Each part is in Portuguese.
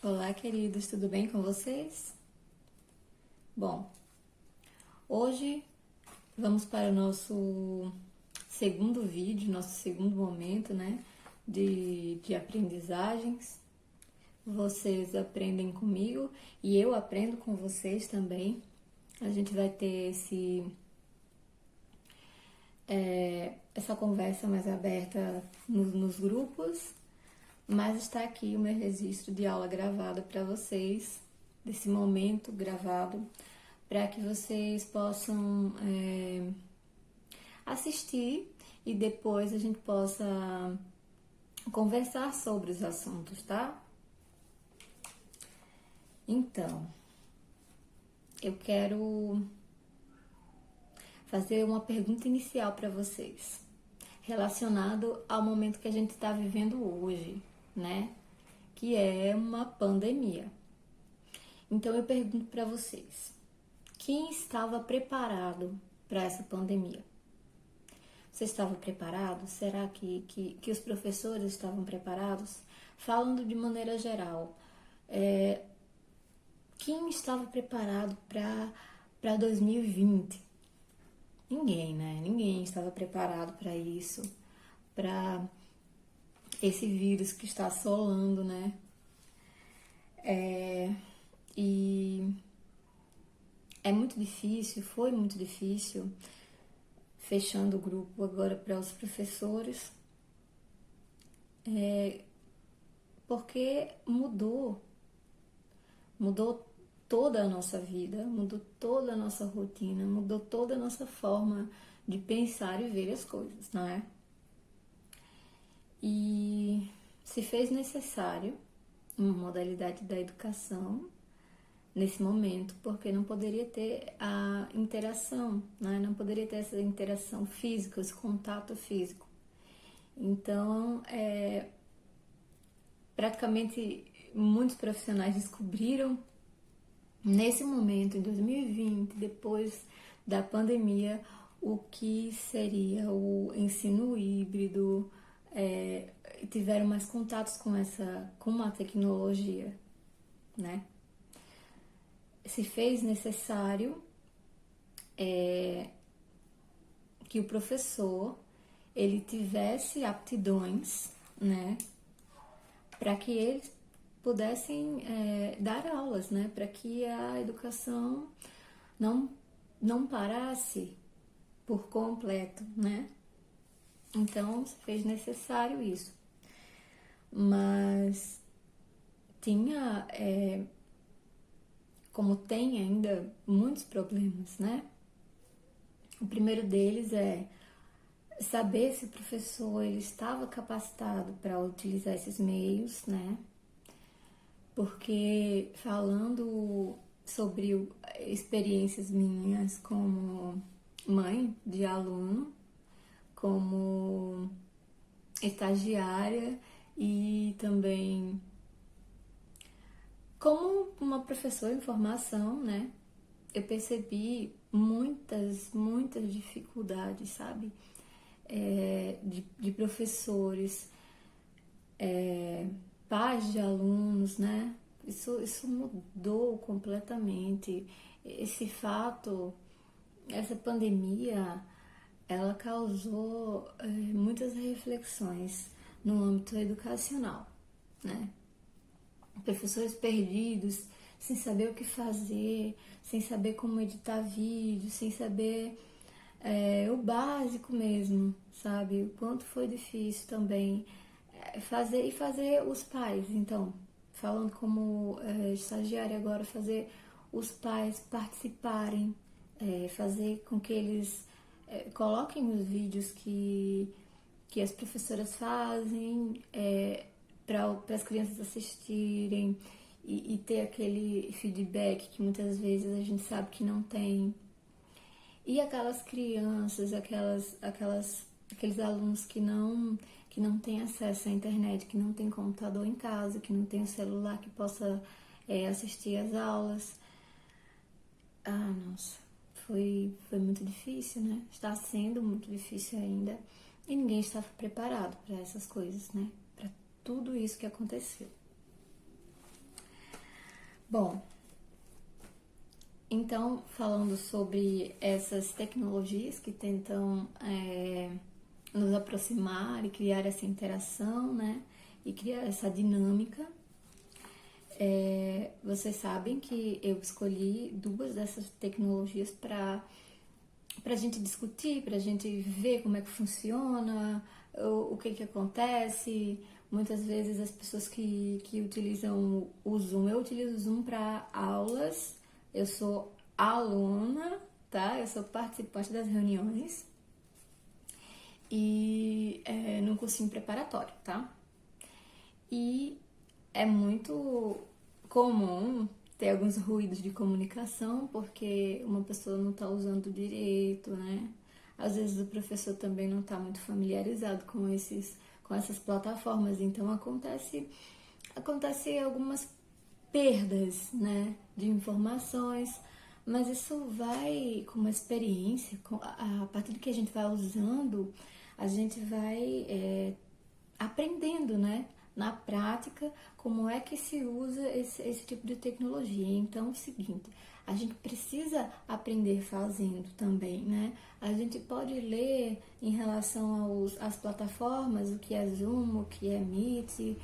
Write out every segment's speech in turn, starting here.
Olá, queridos, tudo bem com vocês? Bom, hoje vamos para o nosso segundo vídeo, nosso segundo momento, né, de aprendizagens. Vocês aprendem comigo e eu aprendo com vocês também. A gente vai ter essa conversa mais aberta nos grupos, mas está aqui o meu registro de aula gravada para vocês, desse momento gravado, para que vocês possam assistir e depois a gente possa conversar sobre os assuntos, tá? Então, eu quero fazer uma pergunta inicial para vocês, relacionado ao momento que a gente está vivendo hoje, né? Que é uma pandemia. Então eu pergunto para vocês, quem estava preparado para essa pandemia? Você estava preparado? Será que os professores estavam preparados? Falando de maneira geral, quem estava preparado para 2020? Ninguém, né? Ninguém estava preparado para isso, para esse vírus que está assolando, né? E é muito difícil, foi muito difícil, fechando o grupo agora para os professores, porque mudou toda a nossa vida, mudou toda a nossa rotina, mudou toda a nossa forma de pensar e ver as coisas, não é? E se fez necessário uma modalidade da educação nesse momento, porque não poderia ter a interação, né? Não poderia ter essa interação física, esse contato físico. Então, praticamente muitos profissionais descobriram nesse momento, em 2020, depois da pandemia, o que seria o ensino híbrido, tiveram mais contatos com a tecnologia, né? Se fez necessário que o professor ele tivesse aptidões, né, para que eles pudessem dar aulas, né, para que a educação não parasse por completo, né? Então se fez necessário isso, mas tinha como tem ainda muitos problemas, né? O primeiro deles é saber se o professor ele estava capacitado para utilizar esses meios, né? Porque falando sobre experiências minhas como mãe de aluno, como estagiária e também como uma professora em formação, né? Eu percebi muitas dificuldades, sabe? De professores, pais de alunos, né? Isso mudou completamente. Esse fato, essa pandemia, ela causou muitas reflexões no âmbito educacional, né? Professores perdidos, sem saber o que fazer, sem saber como editar vídeo, sem saber o básico mesmo, sabe? O quanto foi difícil também fazer os pais, então, falando como estagiária agora, fazer os pais participarem, fazer com que eles coloquem os vídeos que as professoras fazem para as crianças assistirem e ter aquele feedback que muitas vezes a gente sabe que não tem. E aquelas crianças, aqueles alunos que não têm acesso à internet, que não têm computador em casa, que não tem um celular que possa assistir às aulas. Ah, nossa, foi muito difícil, né? Está sendo muito difícil ainda. E ninguém estava preparado para essas coisas, né? Para tudo isso que aconteceu. Bom, então, falando sobre essas tecnologias que tentam nos aproximar e criar essa interação, né? E criar essa dinâmica. Vocês sabem que eu escolhi duas dessas tecnologias para a gente discutir, para a gente ver como é que funciona, o que acontece. Muitas vezes as pessoas que utilizam o Zoom, eu utilizo o Zoom para aulas, eu sou aluna, tá? Eu sou participante das reuniões e num cursinho preparatório, tá? E é muito comum ter alguns ruídos de comunicação porque uma pessoa não está usando direito, né? Às vezes o professor também não está muito familiarizado com essas plataformas, então acontece algumas perdas, né, de informações, mas isso vai com uma experiência, a partir do que a gente vai usando, a gente vai aprendendo, né, na prática, como é que se usa esse tipo de tecnologia. Então, é o seguinte, a gente precisa aprender fazendo também, né? A gente pode ler em relação às plataformas, o que é Zoom, o que é Meet,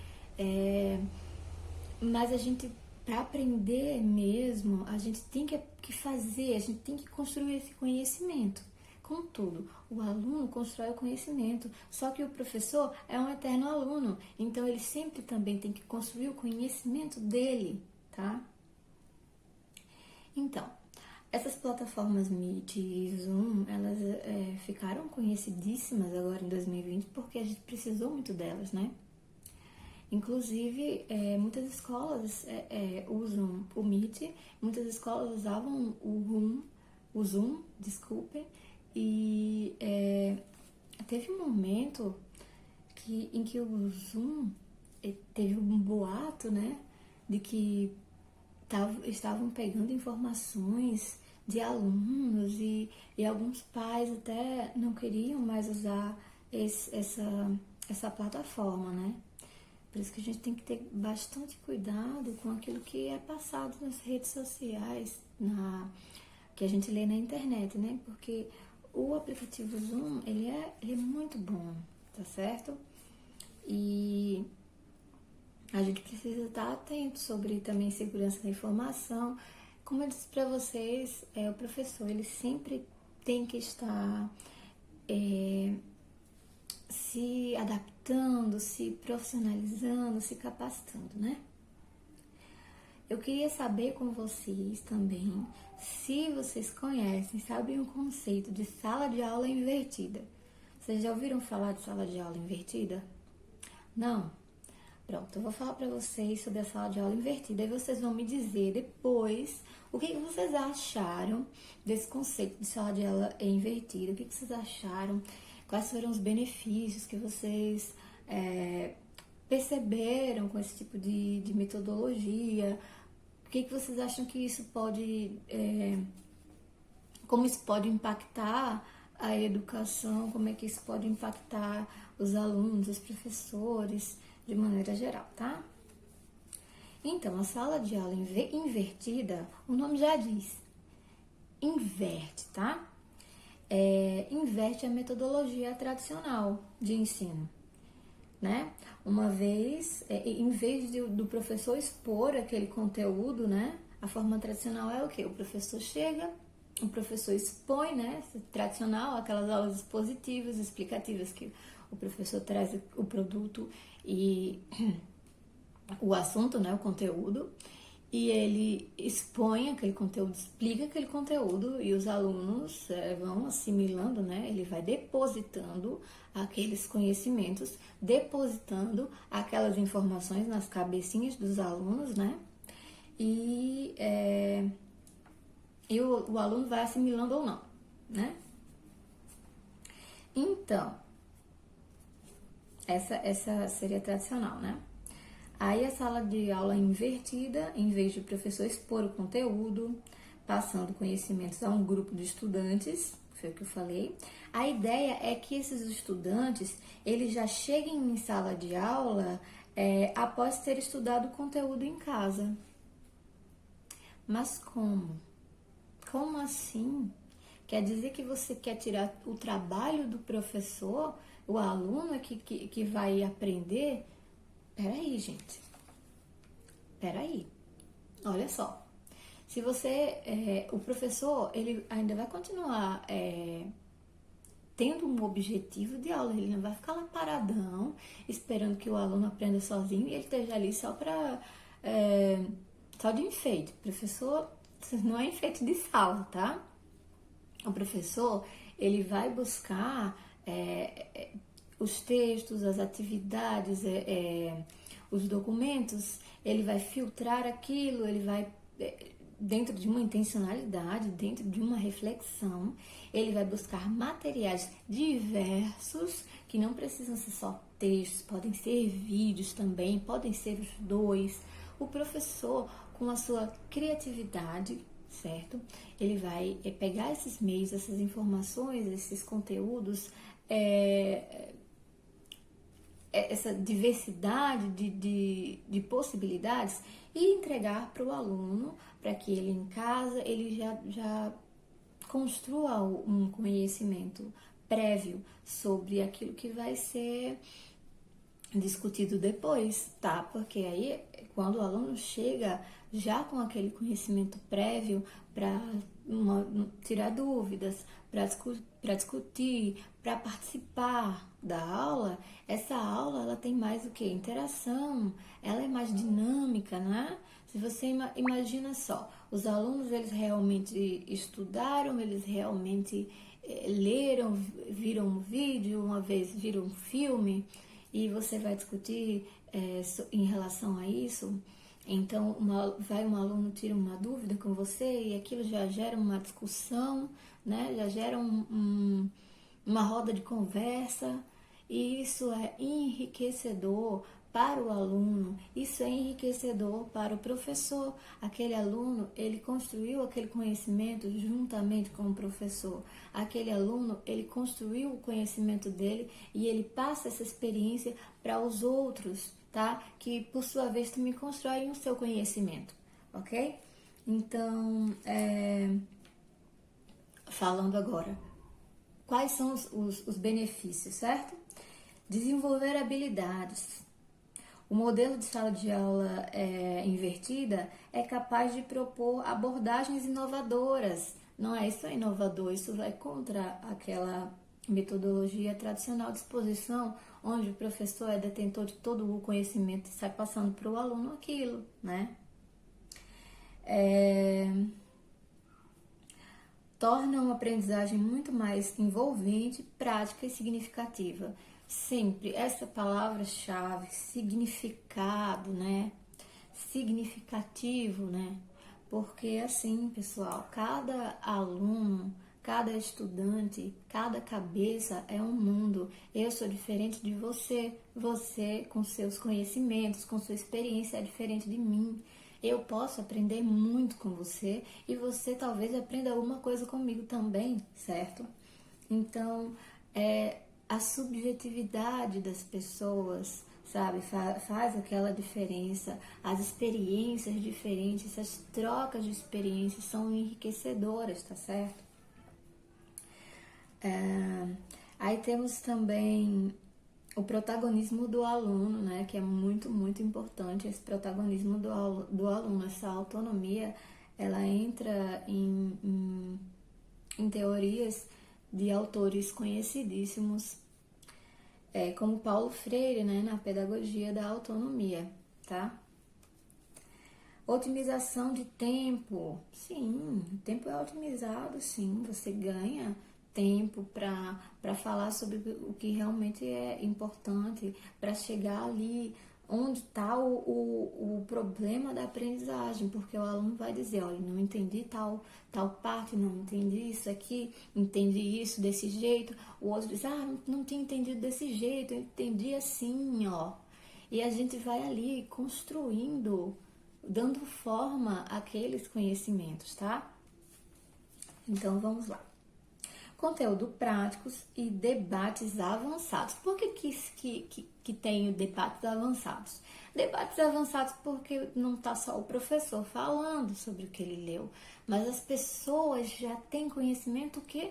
mas a gente, para aprender mesmo, a gente tem que fazer, a gente tem que construir esse conhecimento. Contudo, o aluno constrói o conhecimento, só que o professor é um eterno aluno, então ele sempre também tem que construir o conhecimento dele, tá? Então, essas plataformas Meet e Zoom, elas ficaram conhecidíssimas agora em 2020 porque a gente precisou muito delas, né? Inclusive, muitas escolas usam o Meet, muitas escolas usavam o Zoom, desculpem, e teve um momento em que o Zoom teve um boato, né, de que estavam pegando informações de alunos e alguns pais até não queriam mais usar essa plataforma, né? Por isso que a gente tem que ter bastante cuidado com aquilo que é passado nas redes sociais, que a gente lê na internet, né? Porque o aplicativo Zoom, ele é muito bom, tá certo? E a gente precisa estar atento sobre também segurança da informação. Como eu disse para vocês, o professor, ele sempre tem que estar se adaptando, se profissionalizando, se capacitando, né? Eu queria saber com vocês também se vocês conhecem, sabem o conceito de sala de aula invertida. Vocês já ouviram falar de sala de aula invertida? Não? Pronto, eu vou falar para vocês sobre a sala de aula invertida e vocês vão me dizer depois o que vocês acharam desse conceito de sala de aula invertida, o que vocês acharam, quais foram os benefícios que vocês perceberam com esse tipo de metodologia, o que vocês acham que isso pode, como isso pode impactar a educação, como é que isso pode impactar os alunos, os professores, de maneira geral, tá? Então, a sala de aula invertida, o nome já diz, inverte, tá? Inverte a metodologia tradicional de ensino, né? Uma vez, em vez do professor expor aquele conteúdo, né? A forma tradicional é o quê? O professor chega, o professor expõe, né? Tradicional, aquelas aulas expositivas, explicativas, que o professor traz o produto e o assunto, né? O conteúdo, e ele expõe aquele conteúdo, explica aquele conteúdo e os alunos vão assimilando, né? Ele vai depositando aqueles conhecimentos, depositando aquelas informações nas cabecinhas dos alunos, né? E o aluno vai assimilando ou não, né? Então, essa seria tradicional, né? Aí a sala de aula invertida, em vez de o professor expor o conteúdo, passando conhecimentos a um grupo de estudantes, foi o que eu falei, a ideia é que esses estudantes, eles já cheguem em sala de aula após ter estudado o conteúdo em casa. Mas como? Como assim? Quer dizer que você quer tirar o trabalho do professor? O aluno é que vai aprender? Peraí, gente. Peraí. Olha só. Se você... o professor, ele ainda vai continuar... tendo um objetivo de aula, ele não vai ficar lá paradão, esperando que o aluno aprenda sozinho e ele esteja ali só para só de enfeite. O professor não é enfeite de sala, tá? O professor, ele vai buscar os textos, as atividades, os documentos, ele vai filtrar aquilo, ele vai dentro de uma intencionalidade, dentro de uma reflexão, ele vai buscar materiais diversos, que não precisam ser só textos, podem ser vídeos também, podem ser os dois. O professor, com a sua criatividade, certo? Ele vai pegar esses meios, essas informações, esses conteúdos, essa diversidade de possibilidades e entregar para o aluno, para que ele em casa ele já construa um conhecimento prévio sobre aquilo que vai ser discutido depois, tá? Porque aí, quando o aluno chega já com aquele conhecimento prévio para tirar dúvidas, para discutir, para participar da aula, essa aula ela tem mais o que? Interação, ela é mais dinâmica, né? Se você imagina só, os alunos eles realmente estudaram, eles realmente leram, viram um vídeo, uma vez viram um filme, e você vai discutir em relação a isso. Então, vai um aluno tira uma dúvida com você e aquilo já gera uma discussão, né? Já gera uma roda de conversa, e isso é enriquecedor para o aluno, isso é enriquecedor para o professor. Aquele aluno, ele construiu aquele conhecimento juntamente com o professor. Aquele aluno, ele construiu o conhecimento dele e ele passa essa experiência para os outros, tá? Que por sua vez também constroem o seu conhecimento, ok? Então, falando agora, quais são os benefícios, certo? Desenvolver habilidades. O modelo de sala de aula invertida é capaz de propor abordagens inovadoras. Não é isso inovador, isso vai contra aquela metodologia tradicional de exposição, onde o professor é detentor de todo o conhecimento e sai passando para o aluno aquilo, né? Torna uma aprendizagem muito mais envolvente, prática e significativa. Sempre essa palavra-chave, significado, né? Significativo, né? Porque assim, pessoal, cada aluno, cada estudante, cada cabeça é um mundo. Eu sou diferente de você, você com seus conhecimentos, com sua experiência é diferente de mim. Eu posso aprender muito com você e você talvez aprenda alguma coisa comigo também, certo? Então, a subjetividade das pessoas, sabe, faz aquela diferença. As experiências diferentes, essas trocas de experiências são enriquecedoras, tá certo? Aí temos também o protagonismo do aluno, né, que é muito, muito importante, esse protagonismo do aluno, essa autonomia, ela entra em teorias de autores conhecidíssimos, como Paulo Freire, né, na pedagogia da autonomia, tá? Otimização de tempo, sim, o tempo é otimizado, sim, você ganha tempo para falar sobre o que realmente é importante, para chegar ali onde está o problema da aprendizagem, porque o aluno vai dizer, olha, não entendi tal parte, não entendi isso aqui, entendi isso desse jeito, o outro diz, não tinha entendido desse jeito, eu entendi assim, ó. E a gente vai ali construindo, dando forma àqueles conhecimentos, tá? Então, vamos lá. conteúdo práticos e debates avançados. Por que tem debates avançados? Debates avançados porque não está só o professor falando sobre o que ele leu, mas as pessoas já têm conhecimento que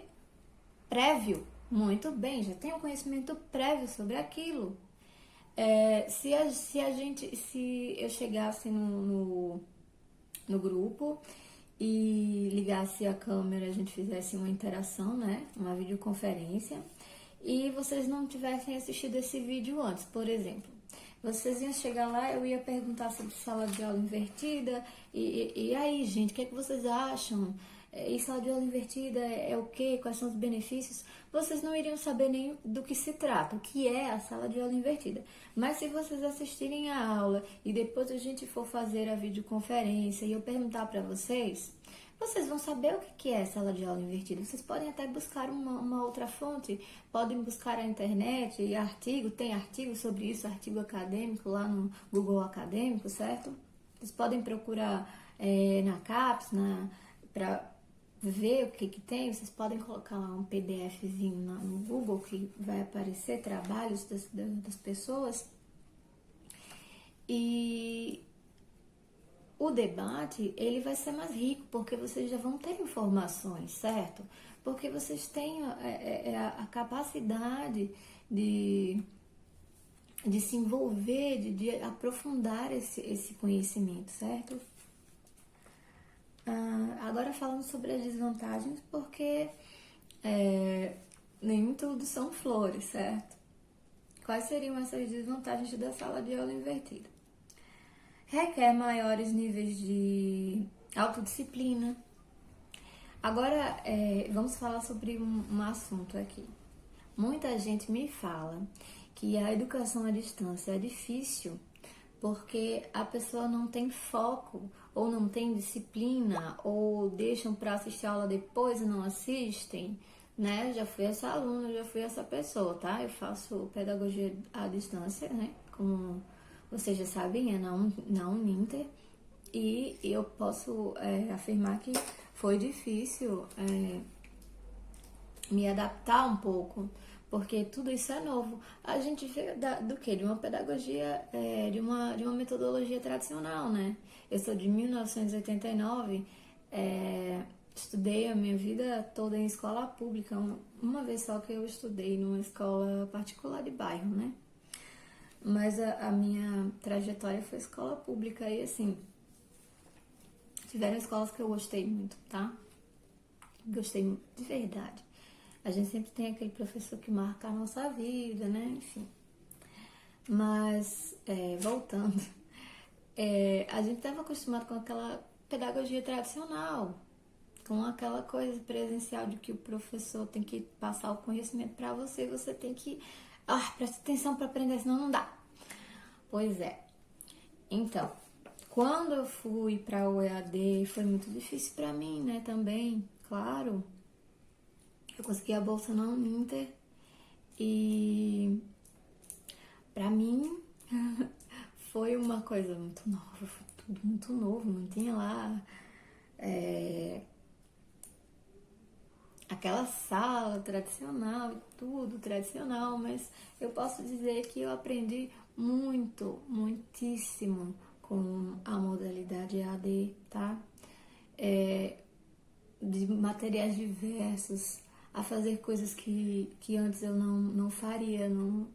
prévio. Muito bem, já tem um conhecimento prévio sobre aquilo. Se eu chegasse no grupo e ligasse a câmera, a gente fizesse uma interação, né? Uma videoconferência, e vocês não tivessem assistido esse vídeo antes, por exemplo. Vocês iam chegar lá, eu ia perguntar sobre sala de aula invertida, e aí, gente, o que é que vocês acham? E sala de aula invertida é o quê? Quais são os benefícios? Vocês não iriam saber nem do que se trata, o que é a sala de aula invertida. Mas se vocês assistirem a aula e depois a gente for fazer a videoconferência e eu perguntar para vocês, vocês vão saber o que é sala de aula invertida. Vocês podem até buscar uma outra fonte, podem buscar a internet e tem artigo sobre isso, artigo acadêmico lá no Google Acadêmico, certo? Vocês podem procurar na CAPES, para ver o que tem. Vocês podem colocar lá um PDFzinho no Google que vai aparecer trabalhos das pessoas. E o debate, ele vai ser mais rico, porque vocês já vão ter informações, certo? Porque vocês têm a capacidade de se envolver, de aprofundar esse conhecimento, certo? Agora falando sobre as desvantagens, porque nem tudo são flores, certo? Quais seriam essas desvantagens da sala de aula invertida? Requer maiores níveis de autodisciplina. Agora, vamos falar sobre um assunto aqui. Muita gente me fala que a educação à distância é difícil porque a pessoa não tem foco, ou não tem disciplina, ou deixam para assistir a aula depois e não assistem, né? Já fui essa aluna, já fui essa pessoa, tá? Eu faço pedagogia à distância, né? Como vocês já sabem, é na Uninter, e eu posso afirmar que foi difícil me adaptar um pouco, porque tudo isso é novo. A gente veio do quê? De uma pedagogia, de uma metodologia tradicional, né? Eu sou de 1989, estudei a minha vida toda em escola pública, uma vez só que eu estudei numa escola particular de bairro, né? Mas a minha trajetória foi escola pública e, assim, tiveram escolas que eu gostei muito, tá? Gostei muito, de verdade. A gente sempre tem aquele professor que marca a nossa vida, né? Enfim. Mas, voltando, a gente estava acostumado com aquela pedagogia tradicional, com aquela coisa presencial de que o professor tem que passar o conhecimento para você e você tem que presta atenção para aprender, senão não dá. Pois é. Então, quando eu fui para o EAD, foi muito difícil para mim, né? Também, claro. Eu consegui a bolsa na Uninter e para mim foi uma coisa muito nova, foi tudo muito novo, não tinha lá aquela sala tradicional e tudo tradicional, mas eu posso dizer que eu aprendi muito, muitíssimo com a modalidade EAD, tá? De materiais diversos, a fazer coisas que antes eu não faria no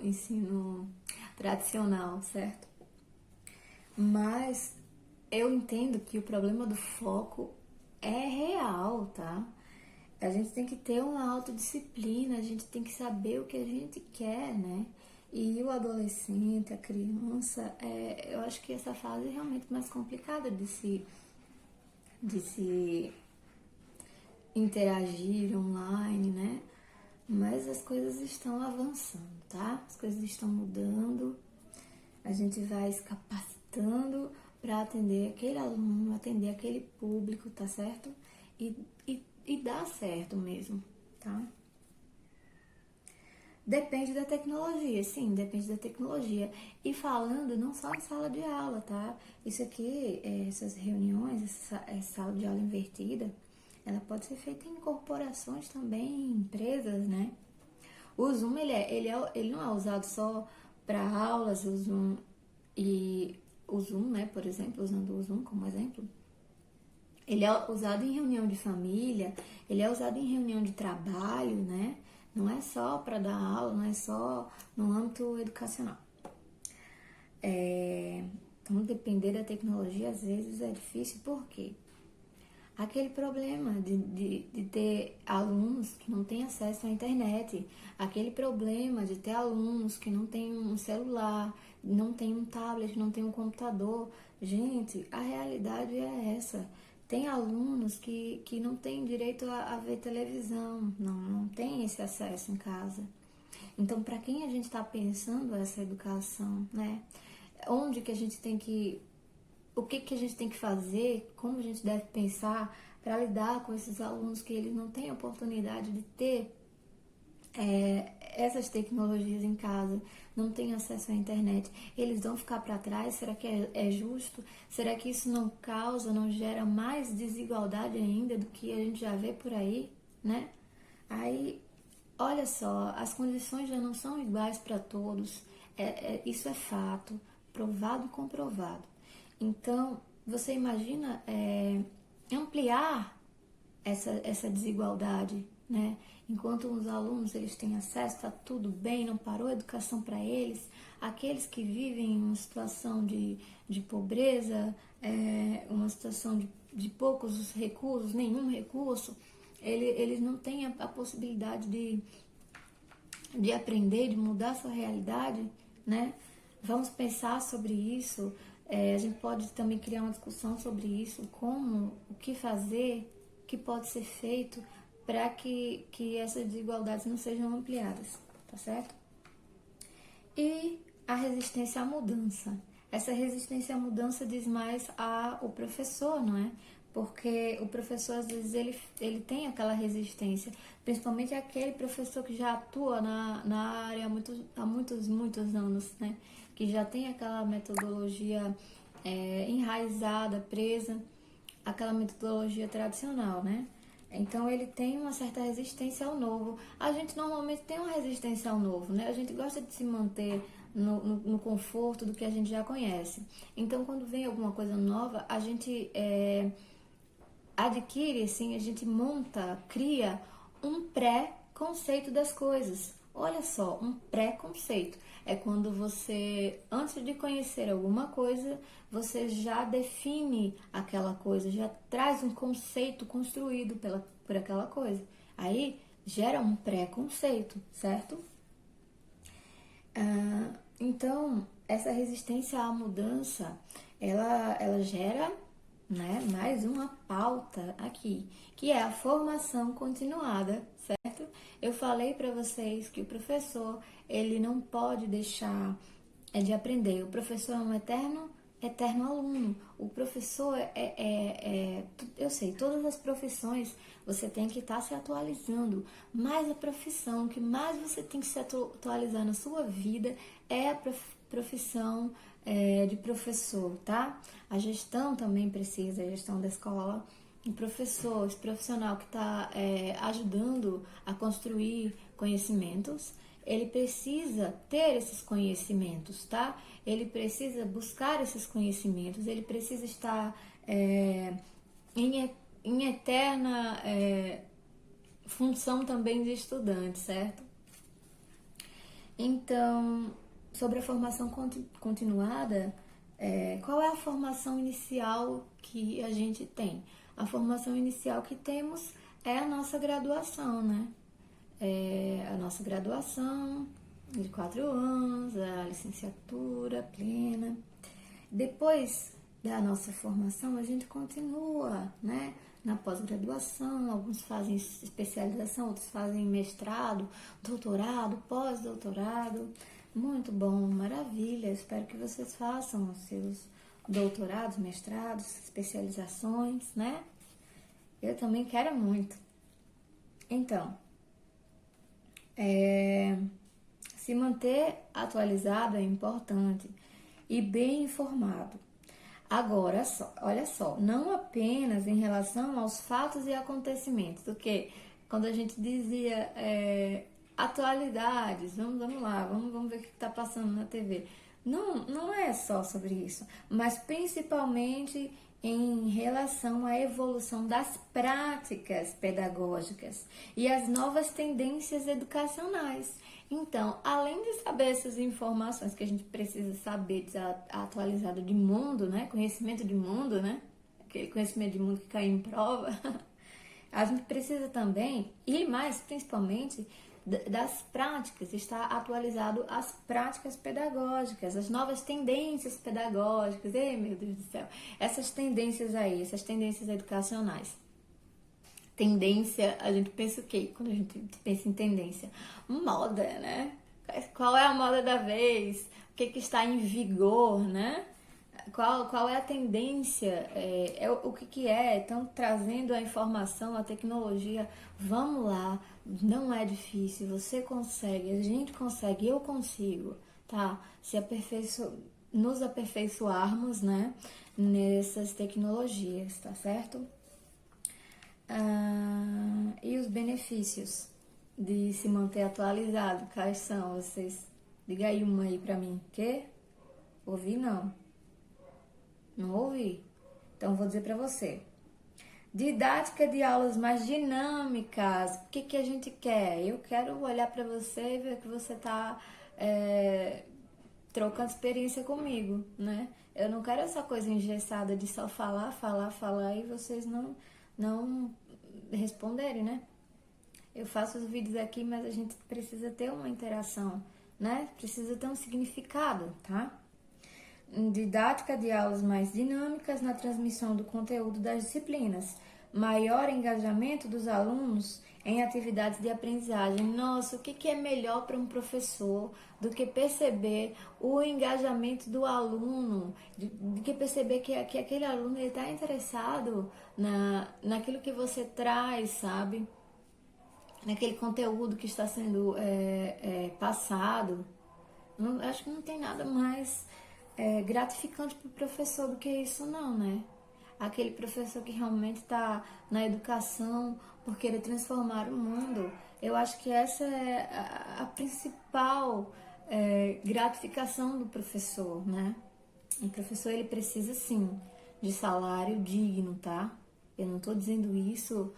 ensino tradicional, certo? Mas eu entendo que o problema do foco é real, tá? A gente tem que ter uma autodisciplina, a gente tem que saber o que a gente quer, né? E o adolescente, a criança, eu acho que essa fase é realmente mais complicada de se interagir online, né? Mas as coisas estão avançando, tá? As coisas estão mudando, a gente vai se capacitando para atender aquele aluno, atender aquele público, tá certo? E dá certo mesmo, tá? Depende da tecnologia, sim, depende da tecnologia. E falando não só em sala de aula, tá? Isso aqui, essas reuniões, essa sala de aula invertida, ela pode ser feita em corporações também, em empresas, né? O Zoom, ele não é usado só para aulas, o Zoom, né, por exemplo, usando o Zoom como exemplo, ele é usado em reunião de família, ele é usado em reunião de trabalho, né? Não é só para dar aula, não é só no âmbito educacional. Então, depender da tecnologia às vezes é difícil, por quê? Aquele problema de ter alunos que não têm acesso à internet, aquele problema de ter alunos que não têm um celular, não têm um tablet, não têm um computador. Gente, a realidade é essa. Tem alunos que não têm direito a ver televisão, não tem esse acesso em casa. Então, para quem a gente está pensando essa educação, né? Onde que a gente tem que o que a gente tem que fazer, como a gente deve pensar para lidar com esses alunos que eles não têm oportunidade de ter essas tecnologias em casa, não têm acesso à internet, eles vão ficar para trás? Será que é justo? Será que isso não causa, não gera mais desigualdade ainda do que a gente já vê por aí, né? Aí, olha só, as condições já não são iguais para todos, isso é fato, provado e comprovado. Então, você imagina ampliar essa desigualdade, né? Enquanto os alunos eles têm acesso, está tudo bem, não parou a educação para eles. Aqueles que vivem em uma situação de pobreza, uma situação de poucos recursos, nenhum recurso, eles não têm a possibilidade de aprender, de mudar a sua realidade, né? Vamos pensar sobre isso. A gente pode também criar uma discussão sobre isso, o que fazer, o que pode ser feito para que essas desigualdades não sejam ampliadas, tá certo? E a resistência à mudança. Essa resistência à mudança diz mais ao professor, não é? Porque o professor, às vezes, ele tem aquela resistência, principalmente aquele professor que já atua na área há muitos anos, né? Que já tem aquela metodologia enraizada, presa, aquela metodologia tradicional, né? Então ele tem uma certa resistência ao novo. A gente normalmente tem uma resistência ao novo, né? A gente gosta de se manter no conforto do que a gente já conhece. Então quando vem alguma coisa nova, a gente adquire, assim, a gente cria um pré-conceito das coisas. Olha só, um pré-conceito é quando você, antes de conhecer alguma coisa, você já define aquela coisa, já traz um conceito construído por aquela coisa. Aí gera um pré-conceito, certo? Então, essa resistência à mudança, ela gera, né, mais uma pauta aqui, que é a formação continuada, certo? Eu falei para vocês que o professor, ele não pode deixar de aprender. O professor é um eterno aluno. O professor eu sei, todas as profissões você tem que estar se atualizando, mas a profissão que mais você tem que se atualizar na sua vida é a profissão de professor, tá? A gestão também precisa, a gestão da escola. O professor, esse profissional que está ajudando a construir conhecimentos, ele precisa ter esses conhecimentos, tá? Ele precisa buscar esses conhecimentos, ele precisa estar em eterna função também de estudante, certo? Então, sobre a formação continuada, qual é a formação inicial que a gente tem? A formação inicial que temos é a nossa graduação, né? A nossa graduação de 4 anos, a licenciatura plena. Depois da nossa formação, a gente continua, né? Na pós-graduação, alguns fazem especialização, outros fazem mestrado, doutorado, pós-doutorado. Muito bom, maravilha. Espero que vocês façam os seus doutorados, mestrados, especializações, né? Eu também quero muito. Então, se manter atualizado é importante e bem informado. Agora, olha só, não apenas em relação aos fatos e acontecimentos, porque quando a gente dizia atualidades, vamos lá, vamos ver o que está passando na TV. Não é só sobre isso, mas principalmente em relação à evolução das práticas pedagógicas e as novas tendências educacionais. Então, além de saber essas informações que a gente precisa saber atualizado de mundo, né? Conhecimento de mundo, né? Aquele conhecimento de mundo que cai em prova, a gente precisa também, e mais principalmente, das práticas, está atualizado as práticas pedagógicas, as novas tendências pedagógicas, ei meu Deus do céu, essas tendências aí, essas tendências educacionais. Tendência, a gente pensa o quê? Quando a gente pensa em tendência? Moda, né? Qual é a moda da vez? O que está em vigor, né? Qual é a tendência? O que é? Estão trazendo a informação, a tecnologia. Vamos lá, não é difícil, você consegue, a gente consegue, eu consigo, tá? Nos aperfeiçoarmos, né? Nessas tecnologias, tá certo? E os benefícios de se manter atualizado, quais são? Vocês, diga aí uma aí pra mim. Quê? Ouvi não. Não ouvi? Então vou dizer pra você. Didática de aulas mais dinâmicas. O que a gente quer? Eu quero olhar pra você e ver que você tá trocando experiência comigo, né? Eu não quero essa coisa engessada de só falar e vocês não responderem, né? Eu faço os vídeos aqui, mas a gente precisa ter uma interação, né? Precisa ter um significado, tá? Didática de aulas mais dinâmicas na transmissão do conteúdo das disciplinas. Maior engajamento dos alunos em atividades de aprendizagem. Nossa, o que é melhor para um professor do que perceber o engajamento do aluno, do que perceber que aquele aluno está interessado naquilo que você traz, sabe? Naquele conteúdo que está sendo passado. Acho que não tem nada mais gratificante para o professor do que isso não, né? Aquele professor que realmente está na educação por querer transformar o mundo. Eu acho que essa é a principal gratificação do professor, né? O professor, ele precisa, sim, de salário digno, tá? Eu não estou dizendo isso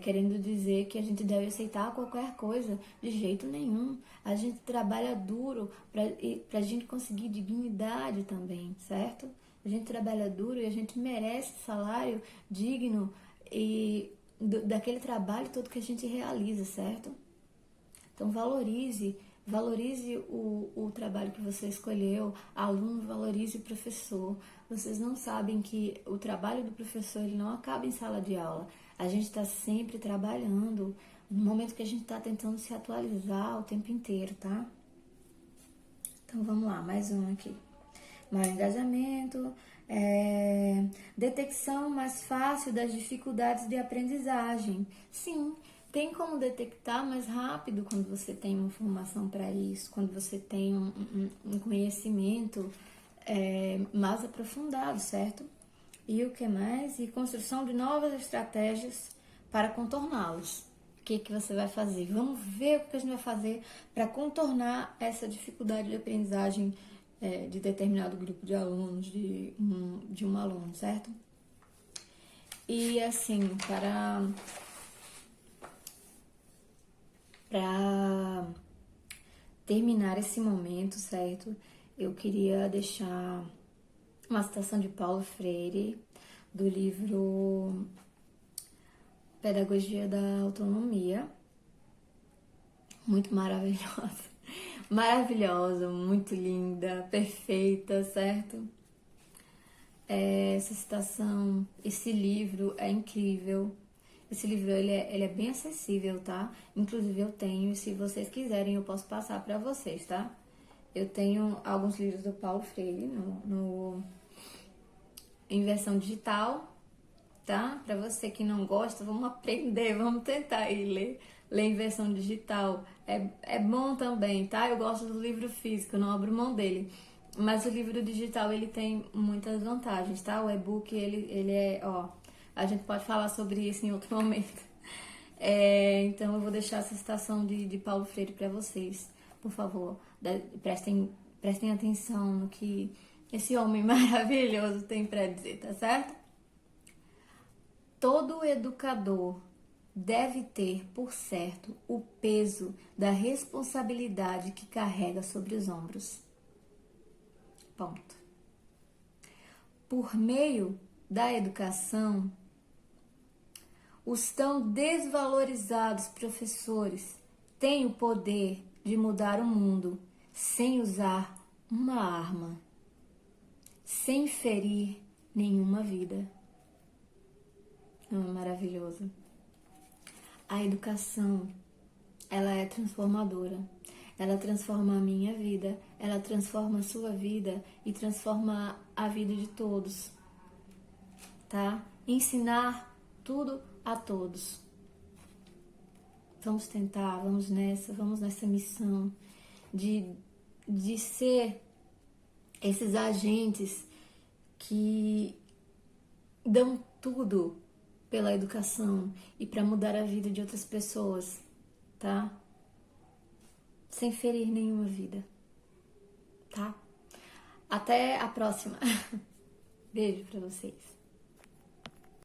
querendo dizer que a gente deve aceitar qualquer coisa, de jeito nenhum. A gente trabalha duro para a gente conseguir dignidade também, certo? A gente trabalha duro e a gente merece salário digno daquele trabalho todo que a gente realiza, certo? Então valorize o trabalho que você escolheu, aluno, valorize o professor. Vocês não sabem que o trabalho do professor ele não acaba em sala de aula. A gente está sempre trabalhando, no momento que a gente está tentando se atualizar o tempo inteiro, tá? Então vamos lá, mais um aqui. Maior engajamento, detecção mais fácil das dificuldades de aprendizagem. Sim, tem como detectar mais rápido quando você tem uma formação para isso, quando você tem um conhecimento mais aprofundado, certo? E o que mais? E construção de novas estratégias para contorná-los. O que você vai fazer? Vamos ver o que a gente vai fazer para contornar essa dificuldade de aprendizagem de determinado grupo de alunos, de um aluno, certo? E assim, para terminar esse momento, certo? Eu queria deixar uma citação de Paulo Freire, do livro Pedagogia da Autonomia. Muito maravilhosa. Maravilhosa, muito linda, perfeita, certo? Essa citação, esse livro é incrível. Esse livro ele é bem acessível, tá? Inclusive eu tenho, e se vocês quiserem eu posso passar para vocês, tá? Eu tenho alguns livros do Paulo Freire em versão digital, tá? Para você que não gosta, vamos aprender, vamos tentar aí ler em versão digital. É bom também, tá? Eu gosto do livro físico, eu não abro mão dele. Mas o livro digital, ele tem muitas vantagens, tá? O e-book, ele é, ó, a gente pode falar sobre isso em outro momento. Então eu vou deixar essa citação de Paulo Freire para vocês. Por favor, prestem atenção no que esse homem maravilhoso tem para dizer, tá certo? Todo educador deve ter, por certo, o peso da responsabilidade que carrega sobre os ombros. Ponto. Por meio da educação, os tão desvalorizados professores têm o poder de mudar o mundo sem usar uma arma, sem ferir nenhuma vida. Não é maravilhoso? A educação, ela é transformadora. Ela transforma a minha vida, ela transforma a sua vida e transforma a vida de todos, tá? Ensinar tudo a todos. Vamos tentar, vamos nessa missão de ser esses agentes que dão tudo pela educação e para mudar a vida de outras pessoas, tá? Sem ferir nenhuma vida, tá? Até a próxima. Beijo pra vocês.